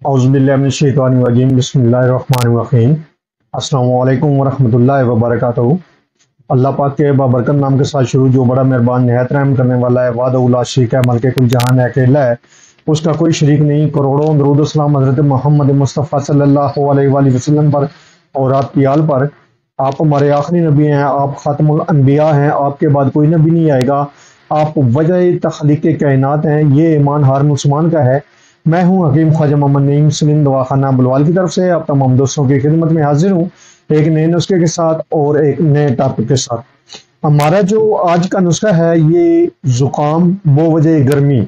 औज़ुबिल्लाहिमिनश्शैतानिर्रजीम बिस्मिल्लाहिर्रहमानिर्रहीम। अस्सलामु अलैकुम वरहमतुल्लाहि वबरकातुहू। अल्लाह पाक के बाबरकत नाम के साथ शुरू, जो बड़ा मेहरबान निहायत रहम करने वाला है। वाहदहू ला शरीक है, मल्के कुल जहान है, अकेला है, उसका कोई शरीक नहीं। करोड़ों दरूद सलाम हज़रत मोहम्मद मुस्तफ़ा सल्लल्लाहु अलैहि वसल्लम पर और आपकी आल पर। आप हमारे आखिरी नबी हैं, आप खातमुल अंबिया हैं, आपके बाद कोई नबी नहीं आएगा। आप वजह तख्लीक कायनात हैं, ये ईमान हर मुसलमान का है। मैं हूं हकीम ख्वाजा मोहम्मद नईम सलीम दवाखाना बुलवाल की तरफ से आप तमाम दोस्तों की खिदमत में हाजिर हूं, एक नए नुस्खे के साथ और एक नए टॉपिक के साथ। हमारा जो आज का नुस्खा है, ये जुकाम वो वजह गर्मी,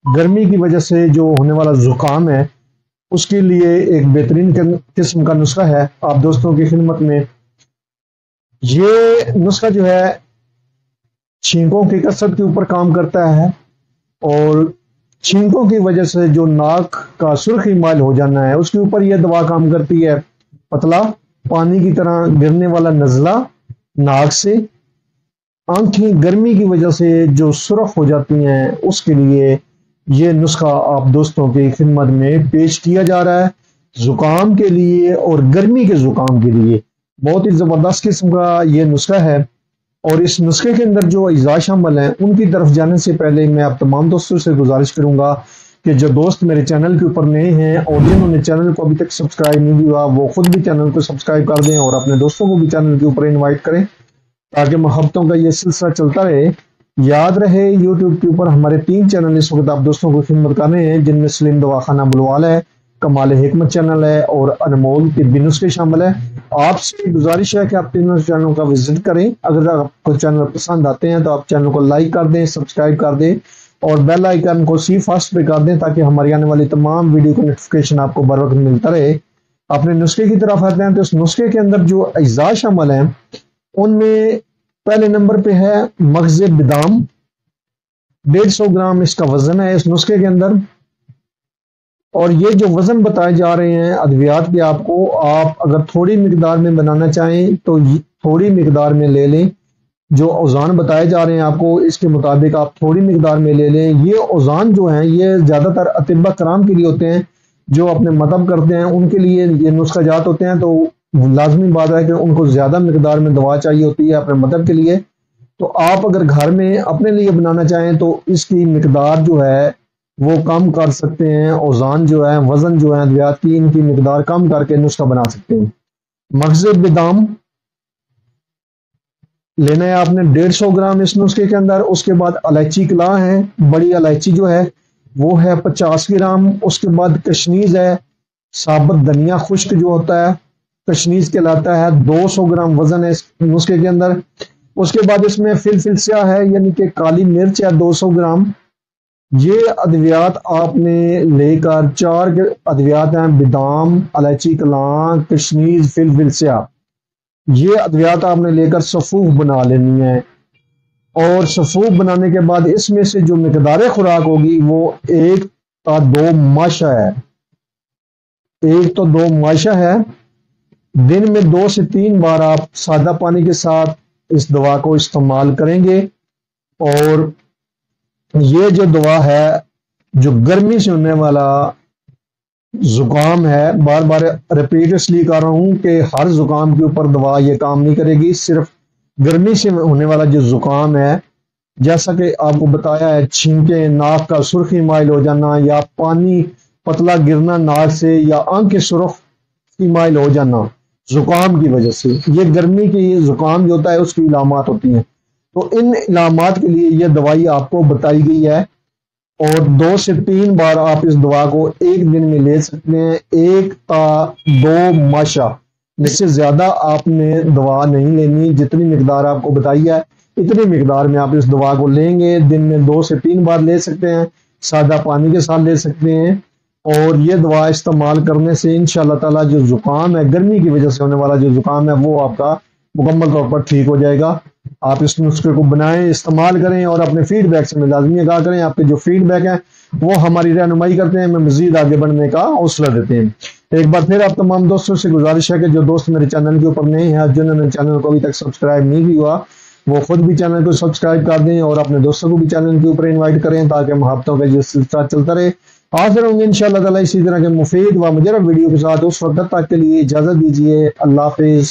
गर्मी की वजह से जो होने वाला जुकाम है, उसके लिए एक बेहतरीन किस्म का नुस्खा है आप दोस्तों की खिदमत में। ये नुस्खा जो है छींकों की कसरत के ऊपर काम करता है, और छींकों की वजह से जो नाक का सुर्खी माइल हो जाना है, उसके ऊपर यह दवा काम करती है। पतला पानी की तरह गिरने वाला नज़ला नाक से, आंखें गर्मी की वजह से जो सुर्ख हो जाती हैं, उसके लिए ये नुस्खा आप दोस्तों की खिदमत में पेश किया जा रहा है। जुकाम के लिए और गर्मी के जुकाम के लिए बहुत ही ज़बरदस्त किस्म का ये नुस्खा है। और इस नुस्खे के अंदर जो अज्जा शामिल हैं, उनकी तरफ जाने से पहले मैं आप तमाम दोस्तों से गुजारिश करूंगा कि जो दोस्त मेरे चैनल के ऊपर नए हैं और जिन्होंने चैनल को अभी तक सब्सक्राइब नहीं किया, वो खुद भी चैनल को सब्सक्राइब कर दें और अपने दोस्तों को भी चैनल के ऊपर इनवाइट करें, ताकि मोहब्बतों का ये सिलसिला चलता रहे। याद रहे, यूट्यूब के ऊपर हमारे 3 चैनल इस वक्त आप दोस्तों को खिदमत कर रहे हैं, जिनमें सलीम दवाखाना बुलवाल है, कमाल हिकमत चैनल है और अनमोल तिब्बी नुस्खे शामिल है। आपसे गुजारिश है कि आप तीनों चैनलों का विजिट करें। अगर आपको चैनल पसंद आते हैं तो आप चैनल को लाइक कर दें, सब्सक्राइब कर दें और बेल आइकन को सी फर्स्ट पे कर दें, ताकि हमारी आने वाली तमाम वीडियो का नोटिफिकेशन आपको बर वक्त मिलता रहे। अपने नुस्खे की तरफ आते हैं तो इस नुस्खे के अंदर जो अज्जा शामिल हैं, उनमें पहले नंबर पे है मगज़ बादाम। 150 ग्राम इसका वजन है इस नुस्खे के अंदर। और ये जो वजन बताए जा रहे हैं अद्वियात के, आपको आप अगर थोड़ी मिकदार में बनाना चाहें तो थोड़ी मिकदार में ले लें। जो औज़ान बताए जा रहे हैं आपको, इसके मुताबिक आप थोड़ी मिकदार में ले लें। ये औज़ान जो हैं, ये ज़्यादातर अतिब्बा कराम के लिए होते हैं, जो अपने मतब करते हैं, उनके लिए ये नुस्खा जात होते हैं। तो लाजमी बात है कि उनको ज़्यादा मिकदार में दवा चाहिए होती है अपने मतब के लिए। तो आप अगर घर में अपने लिए बनाना चाहें तो इसकी मिकदार जो है वो कम कर सकते हैं। औज़ान जो है, वजन जो है अद्वियात की, इनकी मिकदार कम करके नुस्खा बना सकते हैं। मगज़ बादाम लेना है आपने 150 ग्राम इस नुस्खे के अंदर। उसके बाद इलायची कला है, बड़ी इलायची जो है वो है 50 ग्राम। उसके बाद कशनीज है, साबुत धनिया खुश्क जो होता है, कशनीज कहलाता है, 200 ग्राम वजन है इस नुस्खे के अंदर। उसके बाद इसमें फिलफिल स्याह है, यानी कि काली मिर्च है, 200 ग्राम। ये अद्वियात आपने लेकर 4 अद्वियात हैं, बादाम, इलायची कलां, कशनीज, फिलफिल स्याह। ये अद्वियात आपने लेकर सफूफ बना लेनी है। और सफूफ बनाने के बाद इसमें से जो मिकदार खुराक होगी वो 1 या 2 माशा है। 1 तो 2 माशा है। दिन में 2 से 3 बार आप सादा पानी के साथ इस दवा को इस्तेमाल करेंगे। और ये जो दवा है, जो गर्मी से होने वाला जुकाम है, बार बार रिपीट इसलिए कर रहा हूं कि हर जुकाम के ऊपर दवा ये काम नहीं करेगी, सिर्फ गर्मी से होने वाला जो जुकाम है, जैसा कि आपको बताया है, छींके, नाक का सुर्खी माइल हो जाना, या पानी पतला गिरना नाक से, या आंखें सुर्ख की माइल हो जाना जुकाम की वजह से, ये गर्मी की जुकाम जो होता है उसकी इलामात होती हैं। तो इन इलामात के लिए यह दवाई आपको बताई गई है। और 2 से 3 बार आप इस दवा को एक दिन में ले सकते हैं, 1 या 2 माशा। इससे ज्यादा आपने दवा नहीं लेनी। जितनी मिकदार आपको बताई है, इतनी मिकदार में आप इस दवा को लेंगे। दिन में 2 से 3 बार ले सकते हैं, सादा पानी के साथ ले सकते हैं। और ये दवा इस्तेमाल करने से इंशाअल्लाह ताला जो जुकाम है, गर्मी की वजह से होने वाला जो जुकाम है, वो आपका मुकम्मल तौर पर ठीक हो जाएगा। आप इस नुस्खे को बनाएं, इस्तेमाल करें और अपने फीडबैक से लाजमी आगाह करें। आपके जो फीडबैक है वो हमारी रहनुमाई करते हैं, हमें मजीद आगे बढ़ने का हौसला देते हैं। एक बार फिर आप तमाम दोस्तों से गुजारिश है कि जो दोस्त मेरे चैनल के ऊपर नए हैं, जिन्होंने चैनल को अभी तक सब्सक्राइब नहीं किया, वो खुद भी चैनल को सब्सक्राइब कर दें और अपने दोस्तों को भी चैनल के ऊपर इन्वाइट करें, ताकि मुहब्बतों का ये सिलसिला चलता रहे। حاضر ہوں گے انشاءاللہ تعالی اسی طرح کے مفید و مجرب ویڈیو کے ساتھ. اس وقت تک کے لیے اجازت دیجیے. اللہ حافظ.